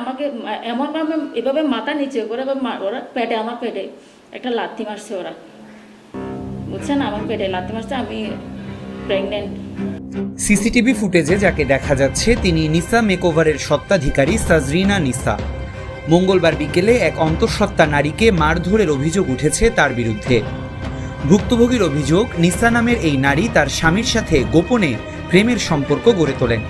আমাকে এমনভাবে এভাবে মাথা নিচে করে ওরা পেটে, আমার পেটে একটা লাথি মারছে ওরা, বুঝছেন, আমার পেটে লাথি মারছে, আমি প্রেগনেন্ট। সিসিটিভি ফুটেজে যাকে দেখা যাচ্ছে তিনি নিসা মেকওভারের স্বত্বাধিকারী সাজরিনা নিসা। মঙ্গলবার বিকেলে এক অন্তঃসত্ত্বা নারীকে মারধরের অভিযোগ উঠেছে তার বিরুদ্ধে। ভুক্তভোগীর অভিযোগ, নিসা নামের এই নারী তার স্বামীর সাথে গোপনে প্রেমের সম্পর্ক গড়ে তোলেন।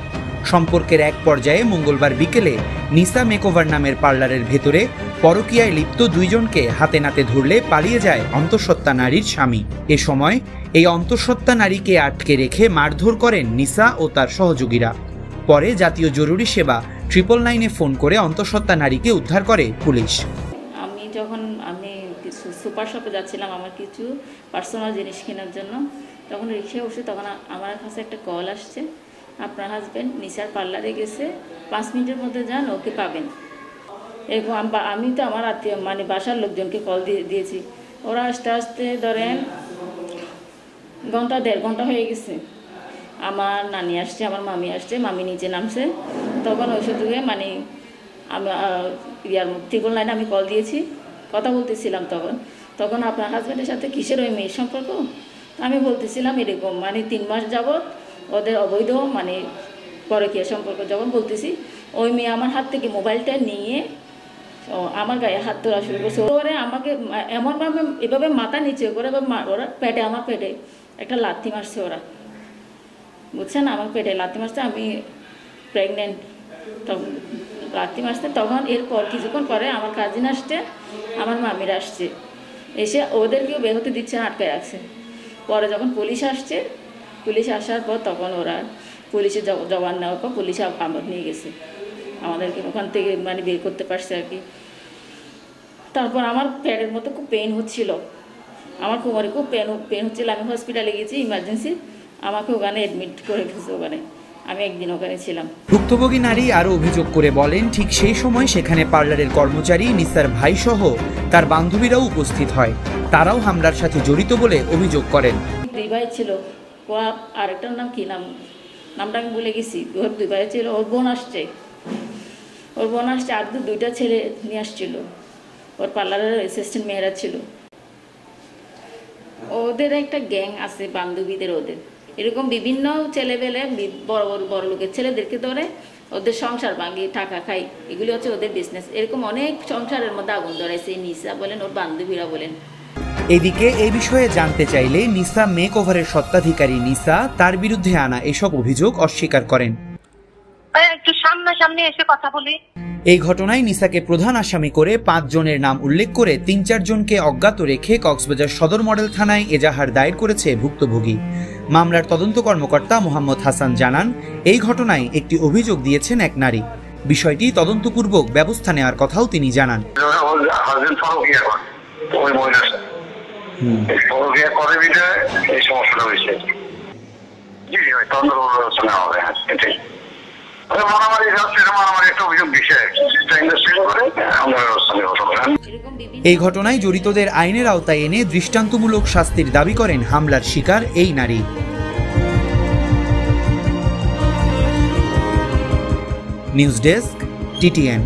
সম্পর্কের এক পর্যায়ে মঙ্গলবার বিকেলে নিসা মেকওভার নামের পার্লারের ভেতরে পরকীয়ায় লিপ্ত দুইজনকে হাতে নাতে ধরলে পালিয়ে যায় অন্তঃসত্ত্বা নারীর স্বামী। এ সময় এই অন্তঃসত্ত্বা নারীকে আটকে রেখে মারধর করেন নিসা ও তার সহযোগীরা। পরে জাতীয় জরুরি সেবা 999-এ ফোন করে অন্তঃসত্ত্বা নারীকে উদ্ধার করে পুলিশ। আমি কিছু সুপার শপে যাচ্ছিলাম আমার কিছু পার্সোনাল জিনিস কেনার জন্য, তখন রিক্সায় বসে তখন আমার কাছে একটা কল আসছে, আপনার হাজব্যান্ড নিসার পার্লারে গেছে, 5 মিনিটের মধ্যে যান, ওকে পাবেন। এরকম আমি তো আমার আত্মীয় মানে বাসার লোকজনকে কল দিয়েছি, ওরা আস্তে আস্তে ধরেন 1-1.5 ঘন্টা হয়ে গেছে। আমার নানি আসছে, আমার মামি আসছে, মামি নিচে নামছে, তখন ওই সুযোগে মানে আমি 999 আমি কল দিয়েছি, কথা বলতেছিলাম। তখন আপনার হাজব্যান্ডের সাথে কিসের ওই মেয়ের সম্পর্ক, আমি বলতেছিলাম এরকম মানে 3 মাস যাবৎ ওদের অবৈধ মানে পরকীয়া সম্পর্ক। যখন বলতেছি ওই মেয়ে আমার হাত থেকে মোবাইলটা নিয়ে আমার গায়ে হাত তোলা শুরু করছে। ওরে আমাকে এমনভাবে এভাবে মাথা নিচে করে ওরা পেটে, আমার পেটে একটা লাথি মারছে ওরা, বুঝছেন, আমার পেটে লাথি মারছে, আমি প্রেগনেন্ট। তখন লাথি মারছে, তখন এরপর কিছুক্ষণ পরে আমার কাজিন আসছে, আমার মামিরা আসছে, এসে ওদেরকেও বের হতে দিচ্ছে না, আটকে রাখছে। পরে যখন পুলিশ আসছে, পুলিশ আসার পর তখন ওরা পুলিশে জবান নেওয়ার পর পুলিশে আমার নিয়ে গেছে, আমাদেরকে ওখান থেকে মানে বের করতে পারছে আর কি। তারপর আমার পেটের মতো খুব পেন হচ্ছিল, আমার কোমরে খুব পেন হচ্ছিল, আমি হসপিটালে গেছি ইমার্জেন্সি, আমাকে ওখানে অ্যাডমিট করে গেছে, ওখানে আমি একদিন ওখানে ছিলাম। ভুক্তভোগী নারী আরও অভিযোগ করে বলেন, ঠিক সেই সময় সেখানে পার্লারের কর্মচারী নিসার ভাই সহ তার বান্ধবীরাও উপস্থিত হয়, তারাও হামলার সাথে জড়িত বলে অভিযোগ করেন। 2 ভাই ছিল, আরেকটার নাম কি নামটা আমি ভুলে গেছি, ওর 2 ভাই ছিল, ওর বোন আসছে আর 2টা ছেলে নিয়ে আসছিল, ওর পার্লারের অ্যাসিস্ট্যান্ট মেয়েরা ছিল। ওদের একটা গ্যাং আছে বান্ধবীদের, ওদের এরকম বিভিন্ন ছেলেবেলে বড় লোকের ছেলেদেরকে ধরে ওদের সংসার ভাঙি, টাকা খাই, এগুলি হচ্ছে ওদের বিজনেস। এরকম অনেক সংসারের মধ্যে আগুন ধরাইছে, নিসা বলেন, ওর বান্ধবীরা বলেন। এদিকে এই বিষয়ে জানতে চাইলে নিসা মেকওভারের স্বত্বাধিকারী নিসা তার বিরুদ্ধে আনা এসব অভিযোগ অস্বীকার করেন। একটু সামনাসামনি এসে কথা বলি। এই ঘটনায় নিসাকে প্রধান আসামি করে 5 জনের নাম উল্লেখ করে 3-4 জনকে অজ্ঞাত রেখে কক্সবাজার সদর মডেল থানায় এজাহার দায়ের করেছে ভুক্তভোগী। মামলার তদন্ত কর্মকর্তা মোহাম্মদ হাসান জানান, এই ঘটনায় একটি অভিযোগ দিয়েছেন এক নারী, বিষয়টি তদন্তপূর্বক ব্যবস্থা নেওয়ার কথাও তিনি জানান। এই ঘটনায় জড়িতদের আইনের আওতায় এনে দৃষ্টান্তমূলক শাস্তির দাবি করেন হামলার শিকার এই নারী। News desk, TTN।